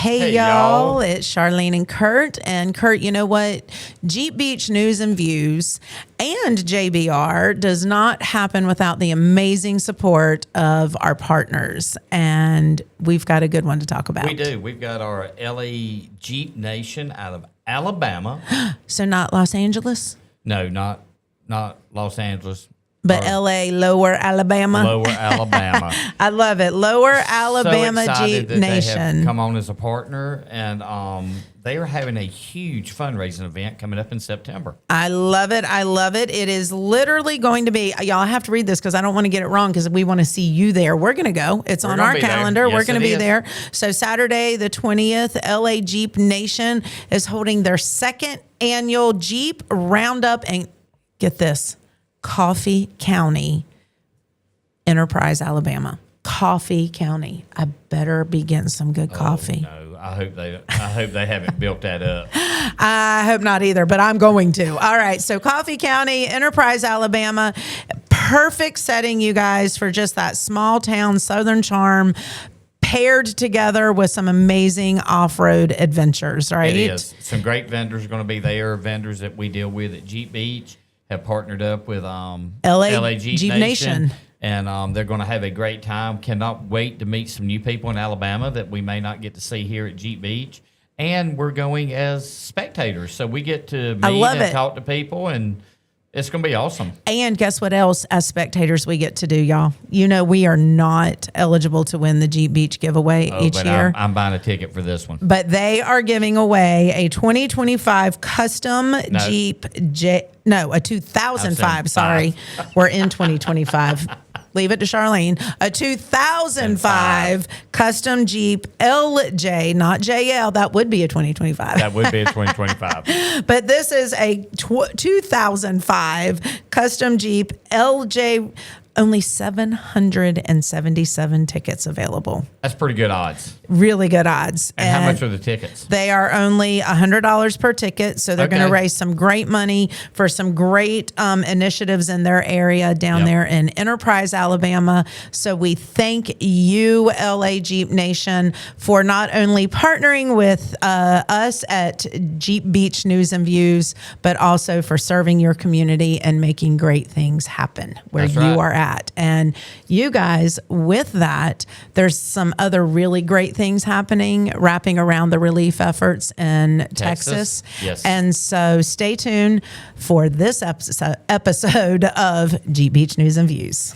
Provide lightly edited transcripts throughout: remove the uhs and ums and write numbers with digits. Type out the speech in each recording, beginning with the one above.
Hey, y'all. It's Charlene and Kurt. And Kurt, you know what? Jeep Beach News and Views and JBR does not happen without the amazing support of our partners. And we've got a good one to talk about. We do. We've got our LA Jeep Nation out of Alabama. So not Los Angeles? No, not Los Angeles. But L.A., Lower Alabama. Lower Alabama. I love it. Lower Alabama so Jeep that Nation. They have come on as a partner, and they are having a huge fundraising event coming up in September. I love it. I love it. It is literally going to be, y'all have to read this because I don't want to get it wrong because we want to see you there. We're going to go. It's on our calendar. Yes, we're going to be is. there. So Saturday, the 20th, LA Jeep Nation is holding their second annual Jeep Roundup. And get this. Coffee County, Enterprise, Alabama. Coffee County. I better be getting some good coffee. No, I hope they haven't built that up. I hope not either, but I'm going to. All right, so Coffee County, Enterprise, Alabama. Perfect setting, you guys, for just that small town Southern charm, paired together with some amazing off-road adventures, right? It is. Some great vendors are going to be there. Vendors that we deal with at Jeep Beach have partnered up with LA Jeep Nation. And they're going to have a great time. Cannot wait to meet some new people in Alabama that we may not get to see here at Jeep Beach. And we're going as spectators. So we get to meet and talk to people, and it's going to be awesome. And guess what else, as spectators, we get to do, y'all? You know, we are not eligible to win the Jeep Beach giveaway each year. I'm buying a ticket for this one. But they are giving away a 2025 custom Jeep, a 2005, sorry. We're in 2025. Leave it to Charlene. A 2005 custom Jeep LJ, not JL. That would be a 2025. That would be a 2025. But this is a 2005 custom Jeep LJ. Only 777 tickets available. That's pretty good odds. Really good odds. And how much are the tickets? They are only $100 per ticket, so they're going to raise some great money for some great initiatives in their area down there in Enterprise, Alabama. So we thank you, LA Jeep Nation, for not only partnering with us at Jeep Beach News and Views, but also for serving your community and making great things happen where you are at. And you guys, with that, there's some other really great things happening, wrapping around the relief efforts in Texas. Yes. And so stay tuned for this episode of Jeep Beach News and Views.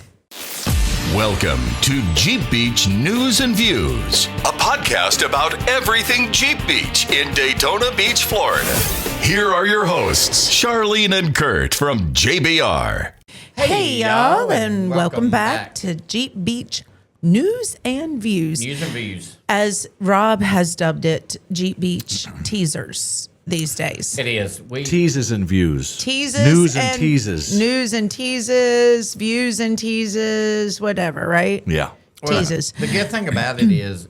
Welcome to Jeep Beach News and Views, a podcast about everything Jeep Beach in Daytona Beach, Florida. Here are your hosts, Charlene and Kurt from JBR. Hey y'all, and welcome back to Jeep Beach News and Views. News and Views. As Rob has dubbed it, Jeep Beach teasers these days. It is. Teases and views. Teases. News and teases. News and teases, views and teases, whatever, right? Yeah. Teases. The good thing about it is,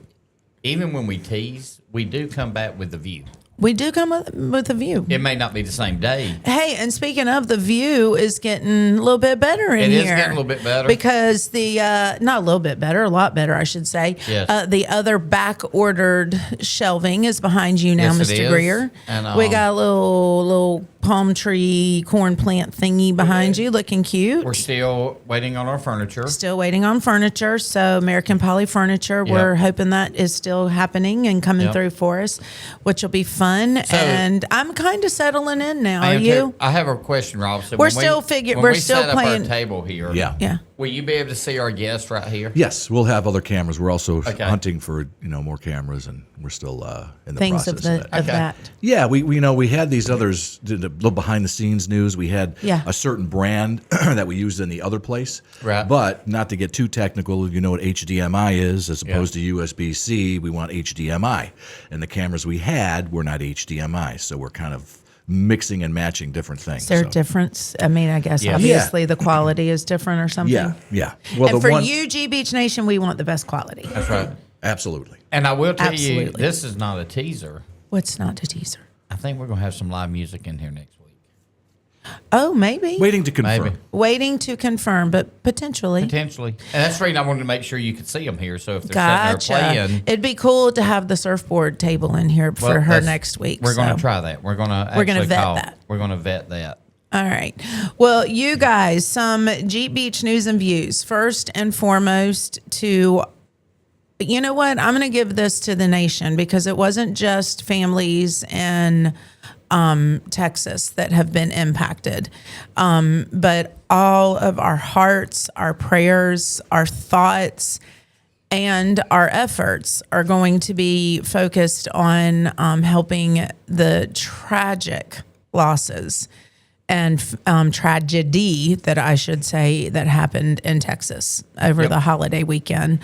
even when we tease, we do come back with the view. We do come with a view. It may not be the same day. Hey, and speaking of, the view is getting a little bit better in here. It is getting a little bit better. Because not a little bit better, a lot better, I should say. Yes. The other back-ordered shelving is behind you now, Yes, Mr. Greer. And, we got a little palm tree corn plant thingy behind you, looking cute. We're still waiting on our furniture. Still waiting on furniture. So American Poly Furniture, we're hoping that is still happening and coming through for us, which will be fun. So, and I'm kind of settling in now. Are you? I have a question, Rob. So we're still playing. Our table here. Yeah. Will you be able to see our guests right here? Yes, we'll have other cameras. We're also hunting for more cameras, and we're still in the process of that. Yeah, we had these others, the little behind the scenes news. We had a certain brand that we used in the other place, right? But not to get too technical, you know what HDMI is as opposed to USB-C. We want HDMI, and the cameras we had were not HDMI, so we're kind of mixing and matching different things. Is there a difference? I mean, I guess obviously the quality is different or something. Yeah. Well, and for you, G Beach Nation, we want the best quality. That's right. Absolutely. And I will tell you, this is not a teaser. What's not a teaser? I think we're going to have some live music in here next week. Oh, maybe. Waiting to confirm. Maybe. Waiting to confirm, but potentially. Potentially. And that's the reason I wanted to make sure you could see them here. So if they're Gotcha. sitting there playing. It'd be cool to have the surfboard table in here for her next week. We're going to try that. We're going to vet that. We're going to vet that. All right. Well, you guys, some Jeep Beach news and views. First and foremost, you know what? I'm going to give this to the nation because it wasn't just families in Texas that have been impacted, but all of our hearts, our prayers, our thoughts, and our efforts are going to be focused on helping the tragic losses and tragedy that I should say that happened in Texas over the holiday weekend.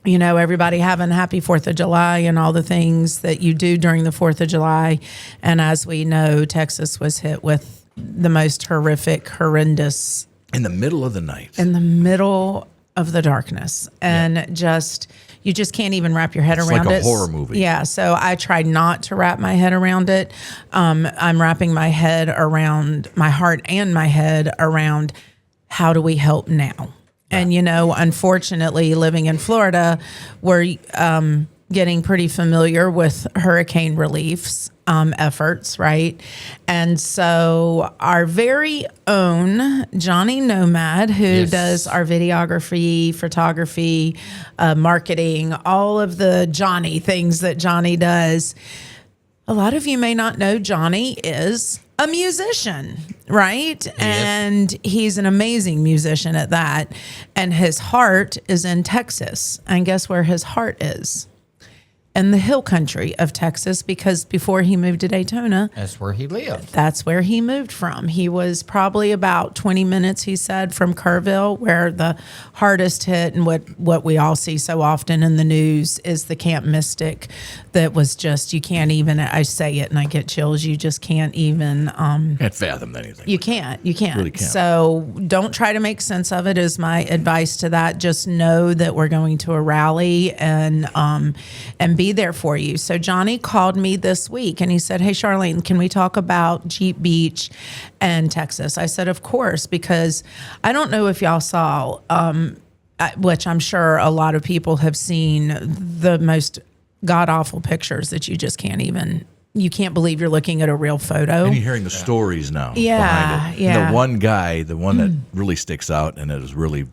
You know, everybody having happy 4th of July and all the things that you do during the 4th of July. And as we know, Texas was hit with the most horrendous. In the middle of the night. In the middle of the darkness. And you just can't even wrap your head around it. It's like a horror movie. Yeah, so I tried not to wrap my head around it. I'm wrapping my head around my heart and my head around how do we help now? And, you know, unfortunately, living in Florida, we're getting pretty familiar with hurricane reliefs efforts, right? And so our very own Jonny Nomad, who does our videography, photography, marketing, all of the Jonny things that Jonny does. A lot of you may not know Jonny is a musician, right? Yes. And he's an amazing musician at that. And his heart is in Texas. And guess where his heart is? In the hill country of Texas, because before he moved to Daytona, that's where he lived. That's where he moved from. He was probably about 20 minutes, he said, from Kerrville, where the hardest hit and what we all see so often in the news is the Camp Mystic that was just, you can't even, I say it and I get chills, you just can't even. Can't fathom anything. You can't. Really can't. So don't try to make sense of it is my advice to that. Just know that we're going to a rally and be there for you. So Jonny called me this week and he said, hey, Charlene, can we talk about Jeep Beach and Texas? I said, of course, because I don't know if y'all saw, which I'm sure a lot of people have seen, the most god-awful pictures that you just you can't believe you're looking at a real photo. And you're hearing the stories now behind it. Yeah. And the one guy, the one that really sticks out and that has really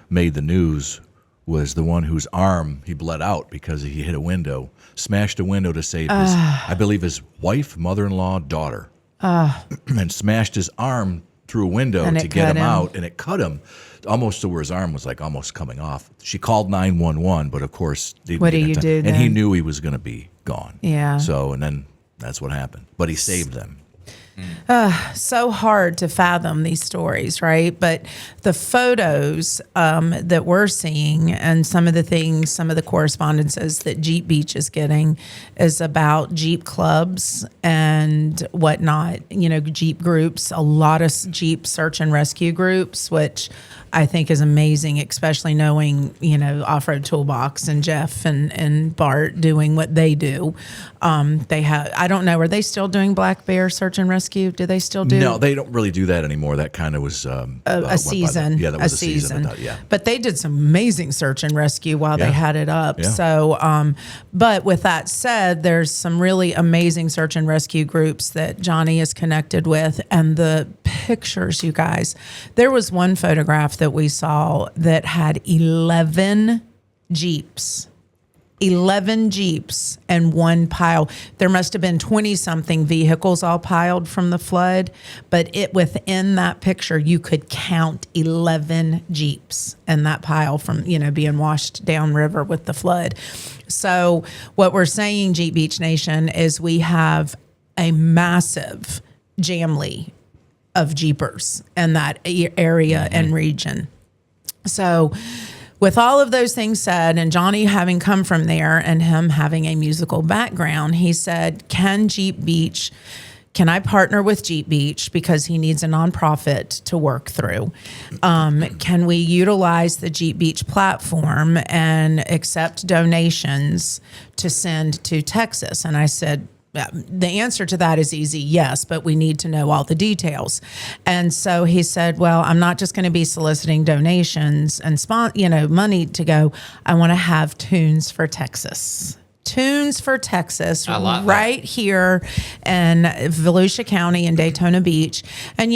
made the news was the one whose arm he bled out because he hit a window, smashed a window to save his, I believe, his wife, mother-in-law, daughter, and smashed his arm through a window to get him out, and it cut him almost to where his arm was like almost coming off. She called 911, but of course, what do you do then? And he knew he was going to be gone. Yeah. So, and then that's what happened. But he saved them. So hard to fathom these stories, right? But the photos that we're seeing and some of the correspondences that Jeep Beach is getting is about Jeep clubs and whatnot, you know, Jeep groups, a lot of Jeep search and rescue groups, which I think is amazing, especially knowing, you know, Off-Road Toolbox and Jeff and Bart doing what they do. They have, I don't know, are they still doing Black Bear search and rescue? Do they still do? No, they don't really do that anymore. That kind of was a season. Yeah, that was a season. But they did some amazing search and rescue while they had it up. Yeah. So, but with that said, there's some really amazing search and rescue groups that Jonny is connected with, and the pictures, you guys. There was one photograph that we saw that had 11 Jeeps. 11 Jeeps and one pile. There must have been 20-something vehicles all piled from the flood, but within that picture, you could count 11 Jeeps and that pile from, you know, being washed downriver with the flood. So what we're saying, Jeep Beach Nation, is we have a massive jamily of Jeepers in that area and region. So with all of those things said, and Jonny having come from there and him having a musical background, he said, can I partner with Jeep Beach because he needs a nonprofit to work through? Can we utilize the Jeep Beach platform and accept donations to send to Texas? And I said, the answer to that is easy, yes, but we need to know all the details. And so he said, well, I'm not just going to be soliciting donations and money to go. I want to have Tunes for Texas. Tunes for Texas, right here in Volusia County in Daytona Beach. And,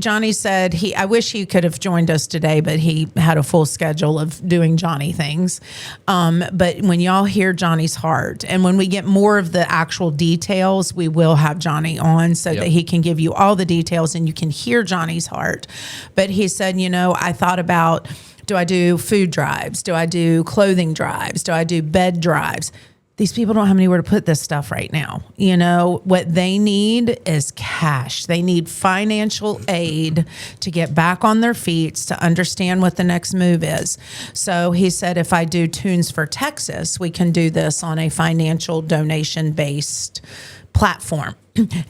Jonny said I wish he could have joined us today, but he had a full schedule of doing Jonny things. But when y'all hear Jonny's heart, and when we get more of the actual details, we will have Jonny on so that he can give you all the details and you can hear Jonny's heart. But he said, I thought about, do I do food drives? Do I do clothing drives? Do I do bed drives? These people don't have anywhere to put this stuff right now. What they need is cash. They need financial aid to get back on their feet, to understand what the next move is. So he said, if I do Tunes for Texas, we can do this on a financial donation-based platform.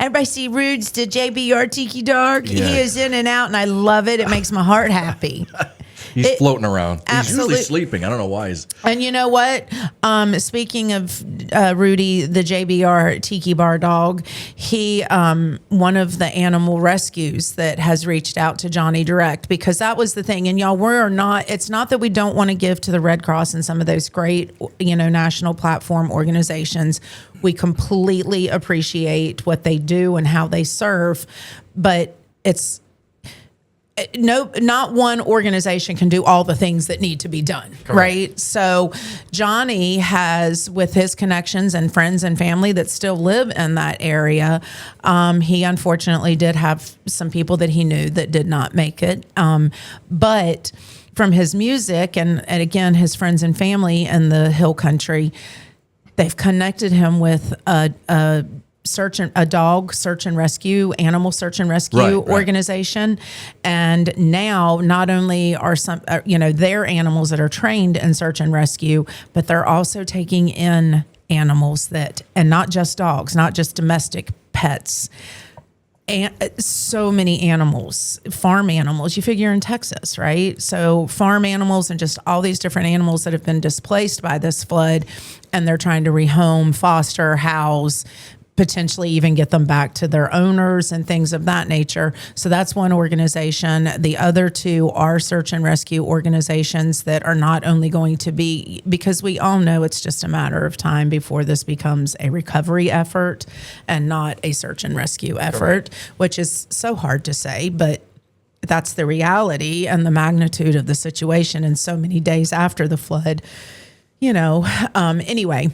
Everybody see Rude's the JBR Tiki Dog? Yeah. He is in and out, and I love it. It makes my heart happy. He's floating around. Absolutely. He's usually sleeping. I don't know why. And you know what? Speaking of Rudy, the JBR Tiki Bar dog, he one of the animal rescues that has reached out to Jonny direct, because that was the thing. And y'all, it's not that we don't want to give to the Red Cross and some of those great, national platform organizations. We completely appreciate what they do and how they serve, but not one organization can do all the things that need to be done. Correct. Right? So Jonny has, with his connections and friends and family that still live in that area, he unfortunately did have some people that he knew that did not make it. But from his music and again, his friends and family in the Hill Country, they've connected him with a dog search and rescue, animal search and rescue organization. And now not only are some, their animals that are trained in search and rescue, but they're also taking in animals and not just dogs, not just domestic pets. And so many animals, farm animals, you figure in Texas, right? So farm animals and just all these different animals that have been displaced by this flood, and they're trying to rehome, foster, house, potentially even get them back to their owners and things of that nature. So that's one organization. The other two are search and rescue organizations that are not only going to be, because we all know it's just a matter of time before this becomes a recovery effort and not a search and rescue effort, which is so hard to say, but that's the reality and the magnitude of the situation. And so many days after the flood, anyway.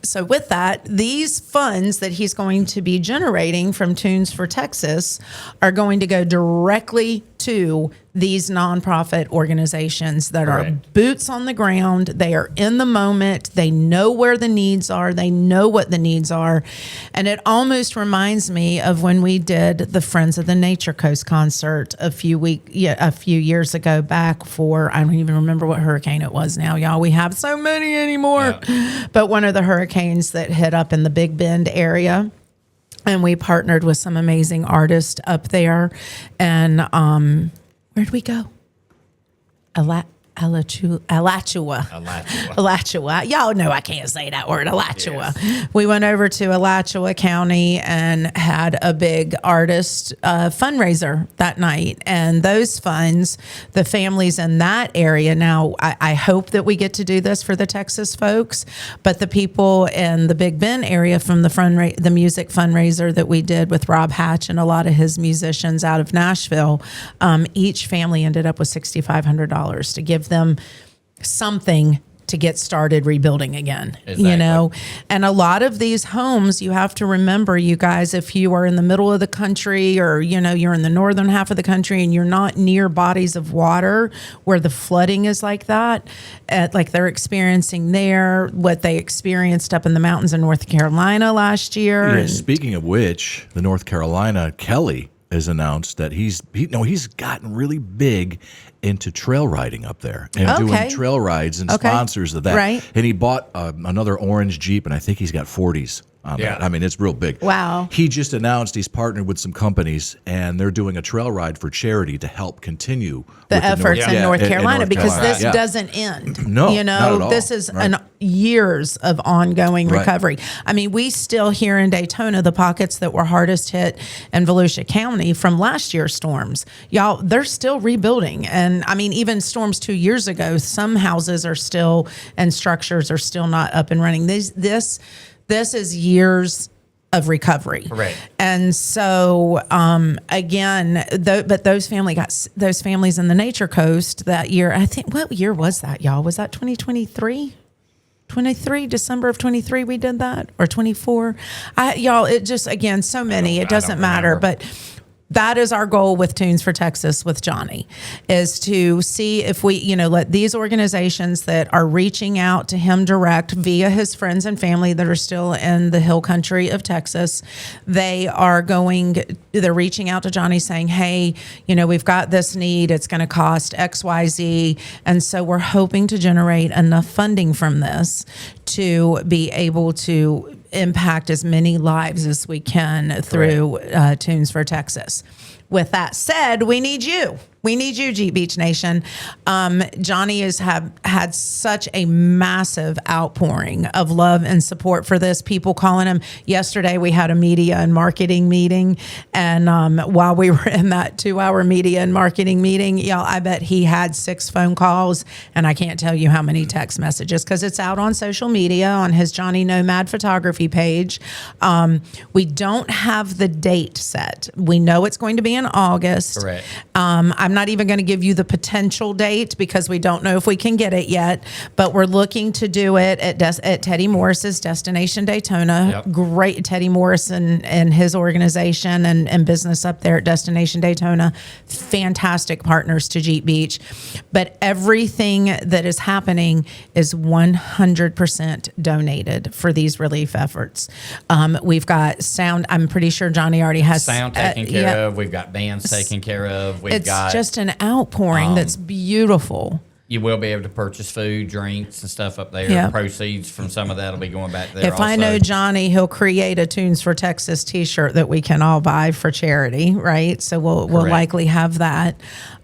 So with that, these funds that he's going to be generating from Tunes for Texas are going to go directly to these nonprofit organizations that are boots on the ground. They are in the moment. They know where the needs are. They know what the needs are. And it almost reminds me of when we did the Friends of the Nature Coast concert a few years ago back for, I don't even remember what hurricane it was now, y'all. We have so many anymore. Yeah. But one of the hurricanes that hit up in the Big Bend area. And we partnered with some amazing artists up there. And where'd we go? Alachua. Y'all know I can't say that word, Alachua. Yes. We went over to Alachua County and had a big artist fundraiser that night. And those funds, the families in that area, now I hope that we get to do this for the Texas folks, but the people in the Big Bend area from the music fundraiser that we did with Rob Hatch and a lot of his musicians out of Nashville, each family ended up with $6,500 to give them something to get started rebuilding again. Exactly. And a lot of these homes, you have to remember, you guys, if you are in the middle of the country or, you're in the northern half of the country and you're not near bodies of water where the flooding is like that, like they're experiencing there, what they experienced up in the mountains in North Carolina last year. Yeah, speaking of which, the North Carolina, Kelly has announced that he's gotten really big into trail riding up there and doing trail rides and sponsors of that. Right. And he bought another orange Jeep, and I think he's got 40s on that. I mean, it's real big. Wow. He just announced he's partnered with some companies, and they're doing a trail ride for charity to help continue the efforts in North Carolina, because Carolina. this doesn't end. No, you not at all. This is years of ongoing recovery. I mean, we still here in Daytona, the pockets that were hardest hit in Volusia County from last year's storms, y'all, they're still rebuilding. And I mean, even storms 2 years ago, some houses are still and structures are still not up and running. This is years of recovery. Right. And so, again, but those families in the Nature Coast that year, I think, what year was that, y'all? Was that 2023? 23, December of 23, we did that, or 24. Y'all, it just, again, so many, it doesn't matter. But that is our goal with Tunes for Texas with Jonny, is to see if we, let these organizations that are reaching out to him direct via his friends and family that are still in the hill country of Texas, they're reaching out to Jonny saying, hey, we've got this need. It's going to cost X, Y, Z. And so we're hoping to generate enough funding from this to be able to impact as many lives as we can through Tunes for Texas. With that said, we need you. We need you, Jeep Beach Nation. Jonny has had such a massive outpouring of love and support for this. People calling him. Yesterday, we had a media and marketing meeting. And while we were in that 2-hour media and marketing meeting, y'all, I bet he had 6 phone calls. And I can't tell you how many text messages, because it's out on social media on his Jonny Nomad photography page. We don't have the date set. We know it's going to be in August. Correct. I'm not even going to give you the potential date because we don't know if we can get it yet, but we're looking to do it at Teddy Morris's Destination Daytona. Yep. Great Teddy Morris and his organization and business up there at Destination Daytona. Fantastic partners to Jeep Beach. But everything that is happening is 100% donated for these relief efforts. We've got sound. I'm pretty sure Jonny already has sound taken care of. We've got bands taken care of. We've got just an outpouring that's beautiful. You will be able to purchase food, drinks, and stuff up there. Yep. Proceeds from some of that will be going back there. If I know Jonny, he'll create a Tunes for Texas T-shirt that we can all buy for charity, right? So we'll likely have that.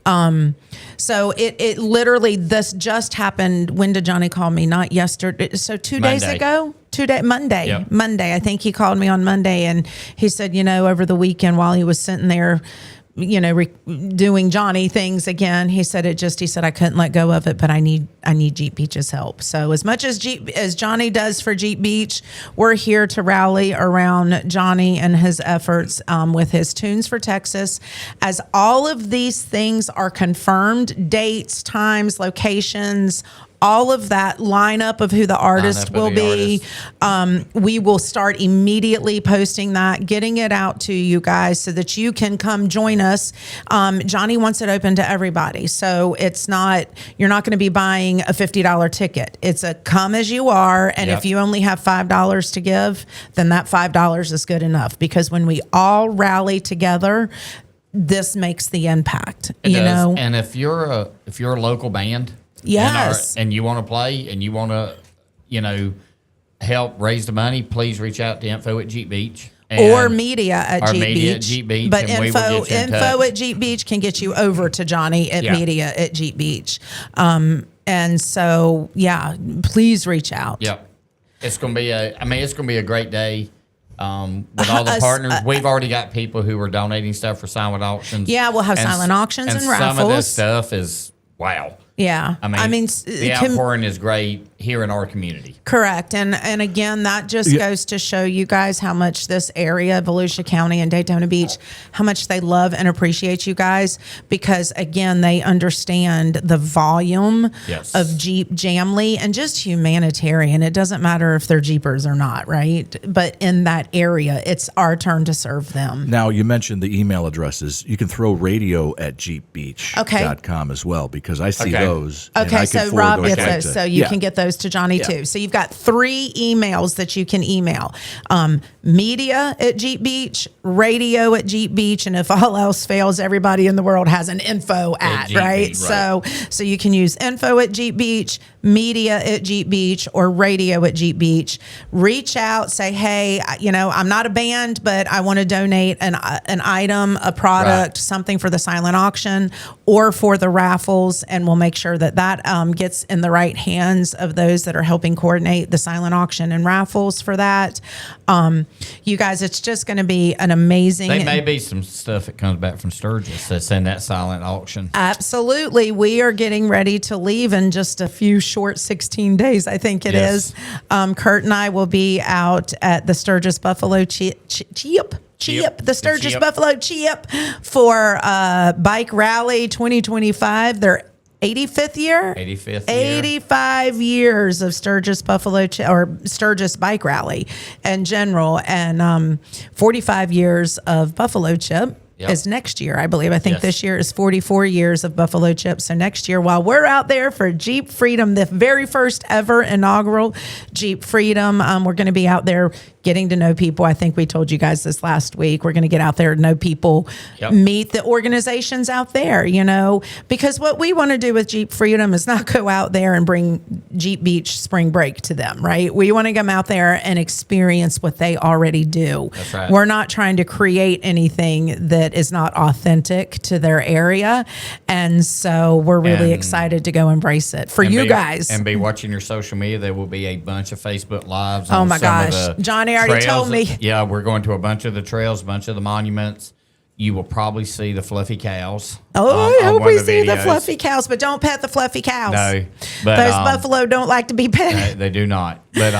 So it literally, this just happened. When did Jonny call me? Not yesterday. So 2 days ago. Monday. Yep. Monday. I think he called me on Monday, and he said, over the weekend while he was sitting there, doing Jonny things again, he said I couldn't let go of it, but I need Jeep Beach's help. So as much as Jonny does for Jeep Beach, we're here to rally around Jonny and his efforts with his Tunes for Texas. As all of these things are confirmed, dates, times, locations, all of that lineup of who the artist will be. We will start immediately posting that, getting it out to you guys so that you can come join us. Jonny wants it open to everybody. So you're not going to be buying a $50 ticket. It's a come as you are. And if you only have $5 to give, then that $5 is good enough, because when we all rally together, this makes the impact. It does. And if you're a local band, yes, and you want to play and you want to, help raise the money, please reach out to info@Jeep Beach. Or media at Jeep media Beach. At Jeep Beach. But info at Jeep Beach can get you over to Jonny at media at Jeep Beach. And so, please reach out. Yep. It's going to be a great day. With all the partners, we've already got people who are donating stuff for silent auctions. Yeah, we'll have silent auctions and raffles. Some of this stuff is wow. Yeah. I mean the outpouring is great here in our community. Correct. And again, that just goes to show you guys how much this area, Volusia County and Daytona Beach, how much they love and appreciate you guys, because again, they understand the volume of Jeep Jamly and just humanitarian. It doesn't matter if they're Jeepers or not, right? But in that area, it's our turn to serve them. Now, you mentioned the email addresses. You can throw radio@jeepbeach.com as well, because I see those. Okay, so Rob gets those, so you can get those to Jonny too. So you've got 3 emails that you can email: media at Jeep Beach, radio at Jeep Beach, and if all else fails, everybody in the world has an info at, right? So you can use info at Jeep Beach, media at Jeep Beach or radio at Jeep Beach. Reach out, say, hey, I'm not a band, but I want to donate an item, a product, something for the silent auction or for the raffles, and we'll make sure that gets in the right hands of those that are helping coordinate the silent auction and raffles for that. You guys, it's just going to be an amazing. There may be some stuff that comes back from Sturgis that's in that silent auction. Absolutely. We are getting ready to leave in just a few short 16 days, I think it is. Kurt and I will be out at the Sturgis Buffalo Chip, the Sturgis Buffalo Chip for Bike Rally 2025. Their 85th year? 85 years of Sturgis Buffalo or Sturgis Bike Rally in general, and 45 years of Buffalo Chip. Is next year, I believe. I think this year is 44 years of Buffalo Chip. So next year, while we're out there for Jeep Freedom, the very first ever inaugural Jeep Freedom, we're going to be out there getting to know people. I think we told you guys this last week. We're going to get out there and know people, meet the organizations out there, because what we want to do with Jeep Freedom is not go out there and bring Jeep Beach spring break to them, right? We want to come out there and experience what they already do. That's right. We're not trying to create anything that is not authentic to their area. And so we're really excited to go embrace it for you guys. And be watching your social media. There will be a bunch of Facebook Lives. Oh my gosh. Johnny already told me. Yeah, we're going to a bunch of the trails, a bunch of the monuments. You will probably see the fluffy cows. Oh, I hope we see the fluffy cows, but don't pet the fluffy cows. No. But, those buffalo don't like to be petted. They do not. But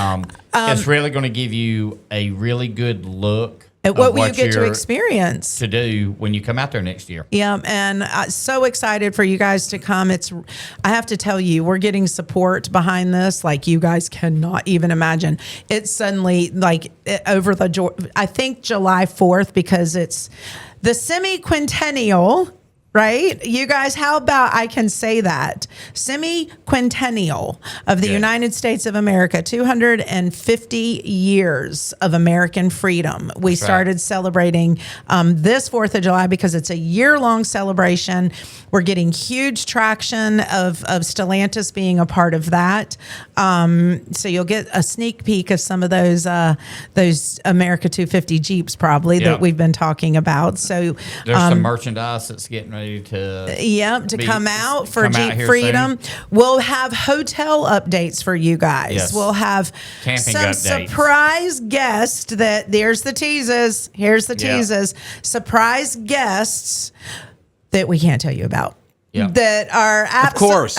it's really going to give you a really good look at what you get to experience to do when you come out there next year. Yeah, and so excited for you guys to come. I have to tell you, we're getting support behind this like you guys cannot even imagine. It's suddenly I think July 4th, because it's the semi-quintennial. Right? You guys, how about I can say that? Semi-quintennial of the United States of America, 250 years of American freedom. We started celebrating this 4th of July because it's a year-long celebration. We're getting huge traction of Stellantis being a part of that. So you'll get a sneak peek of some of those America 250 Jeeps probably that we've been talking about. So there's some merchandise that's getting ready to come out for Jeep Freedom. Soon. We'll have hotel updates for you guys. Yes. We'll have camping some updates. Surprise guest there's the teases. Here's the teases. Surprise guests that we can't tell you about. That are of course.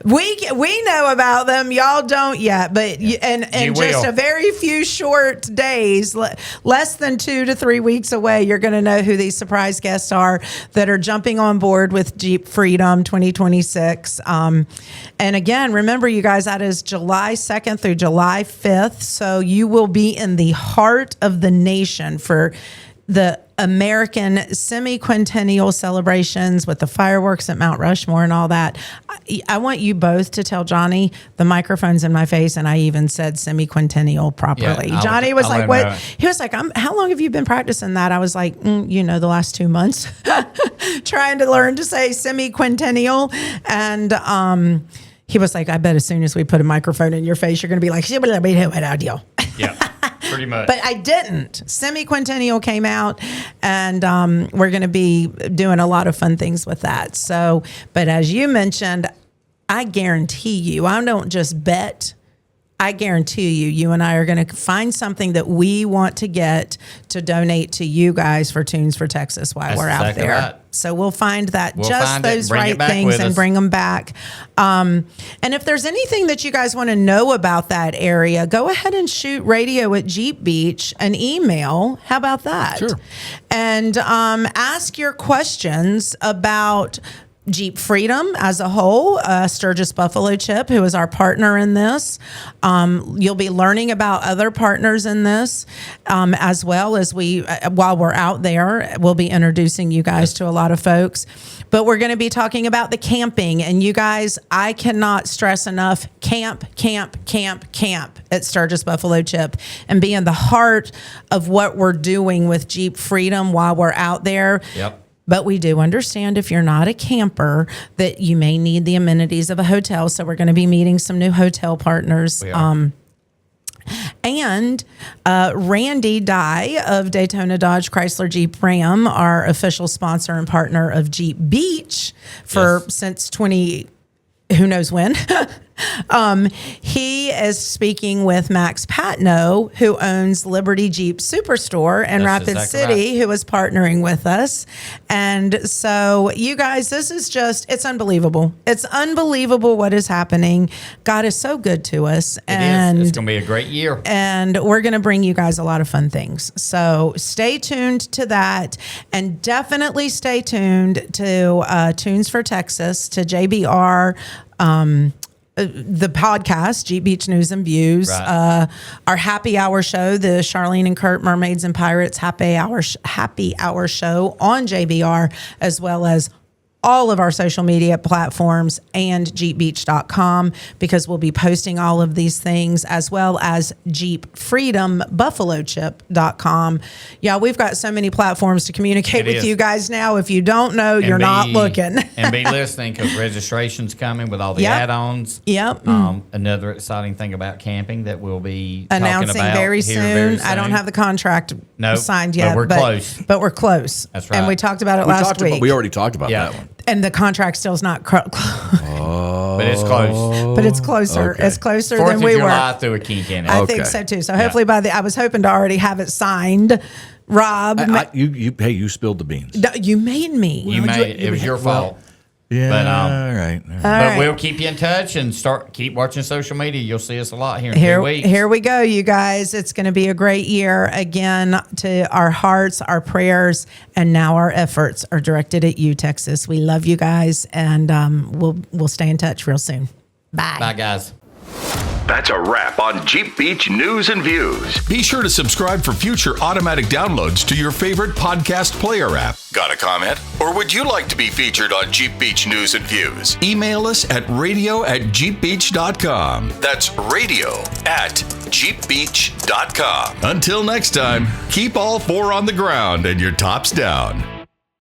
We know about them. Y'all don't yet, but in just a very few short days, less than 2 to 3 weeks away, you're going to know who these surprise guests are that are jumping on board with Jeep Freedom 2026. And again, remember, you guys, that is July 2nd through July 5th. So you will be in the heart of the nation for the American semi-quintennial celebrations with the fireworks at Mount Rushmore and all that. I want you both to tell Johnny, the microphone's in my face, and I even said semi-quintennial properly. Yeah, Johnny was like, what? He was like, how long have you been practicing that? I was like, the last 2 months, trying to learn to say semi-quintennial. And he was like, I bet as soon as we put a microphone in your face, you're going to be like, yeah. Pretty much. But I didn't. Semi-quintennial came out, and we're going to be doing a lot of fun things with that. So, but as you mentioned, I guarantee you, I don't just bet, I guarantee you and I are going to find something that we want to get to donate to you guys for Tunes for Texas while we're out there. Right. So we'll find that those right things and bring them back. And if there's anything that you guys want to know about that area, go ahead and shoot Radio at Jeep Beach an email. How about that? Sure. And ask your questions about Jeep Freedom as a whole, Sturgis Buffalo Chip, who is our partner in this. You'll be learning about other partners in this, as well as while we're out there, we'll be introducing you guys to a lot of folks. But we're going to be talking about the camping. And you guys, I cannot stress enough, camp at Sturgis Buffalo Chip and be in the heart of what we're doing with Jeep Freedom while we're out there. Yep. But we do understand if you're not a camper that you may need the amenities of a hotel. So we're going to be meeting some new hotel partners. And Randy Dye of Daytona Dodge Chrysler Jeep Ram, our official sponsor and partner of Jeep Beach since who knows when. He is speaking with Max Patno, who owns Liberty Jeep Superstore in Rapid City, who is partnering with us. And so, you guys, this is it's unbelievable. It's unbelievable what is happening. God is so good to us. It's going to be a great year. And we're going to bring you guys a lot of fun things. So stay tuned to that, and definitely stay tuned to Tunes for Texas, to JBR, the podcast, Jeep Beach News and Views, our happy hour show, the Charlene and Kurt Mermaids and Pirates happy hour show on JBR, as well as all of our social media platforms and jeepbeach.com, because we'll be posting all of these things, as well as jeepfreedombuffalochip.com. Yeah, we've got so many platforms to communicate with you guys now. If you don't know, you're not looking. And be listening, because registration's coming with all the add-ons. Yep. Another exciting thing about camping that we'll be announcing talking about very soon. I don't have the contract signed yet. But we're close. But we're close. That's right. And we talked about it last week. We already talked about that one. And the contract still's not but it's close. But it's closer. Okay. It's closer 4th than we of July were. through a kink in it. I think so too. So hopefully I was hoping to already have it signed. Rob, you spilled the beans. You made me. It was your fault. Yeah, but, all right. But we'll keep you in touch and keep watching social media. You'll see us a lot here in 2 weeks. Here we go, you guys. It's going to be a great year. Again, to our hearts, our prayers, and now our efforts are directed at you, Texas. We love you guys, and we'll stay in touch real soon. Bye. Bye, guys. That's a wrap on Jeep Beach News and Views. Be sure to subscribe for future automatic downloads to your favorite podcast player app. Got a comment? Or would you like to be featured on Jeep Beach News and Views? Email us at radio@jeepbeach.com. That's radio@jeepbeach.com. Until next time, keep all four on the ground and your tops down.